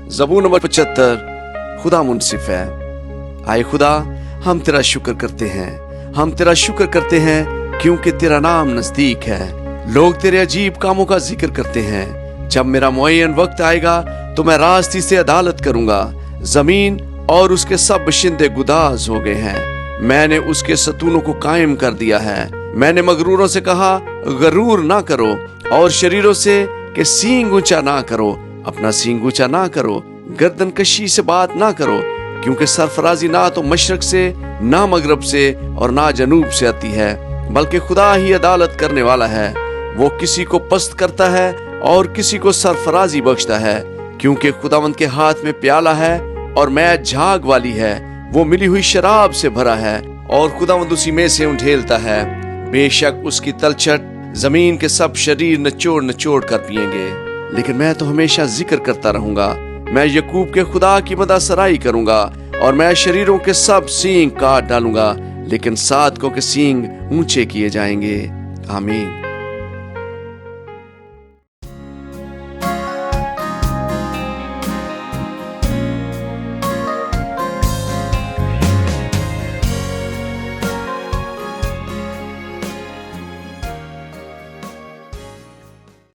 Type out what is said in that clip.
ज़बूर number 75 खुदा मुनसिफ है। आए खुदा, हम तेरा शुक्र करते हैं, हम तेरा शुक्र करते हैं क्योंकि तेरा नाम नजदीक है। लोग तेरे अजीब कामों का जिक्र करते हैं। जब मेरा मुअय्यन वक्त आएगा तो मैं रास्ती से अदालत करूंगा। जमीन और उसके सब बशिंदे गुदाज हो गए हैं। मैंने उसके सतूनों को कायम कर दिया है। मैंने मगरूरों से कहा, गरूर ना करो, और शरीरों से कि सींग ऊंचा ना करो, अपना सींग ऊंचा ना करो, गर्दन कशी से बात ना करो, क्योंकि सरफराजी ना तो मशरक से, ना मगरब से और ना जनूब से आती है, बल्कि खुदा ही अदालत करने वाला है। वो किसी को पस्त करता है और किसी को सरफराजी बख्शता है, क्योंकि खुदावंद के हाथ में प्याला है और मैच झाग वाली है। वो मिली हुई शराब से भरा है और खुदावंद उसी में से उंडेलता है। बेशक उसकी तलछट जमीन के सब शरीर निचोड़ निचोड़ कर पिएंगे, लेकिन मैं तो हमेशा जिक्र करता रहूंगा। मैं यकूब के खुदा की मदासराई करूंगा, और मैं शरीरों के सब सींग काट डालूंगा, लेकिन साधकों के सींग ऊंचे किए जाएंगे। आमीन।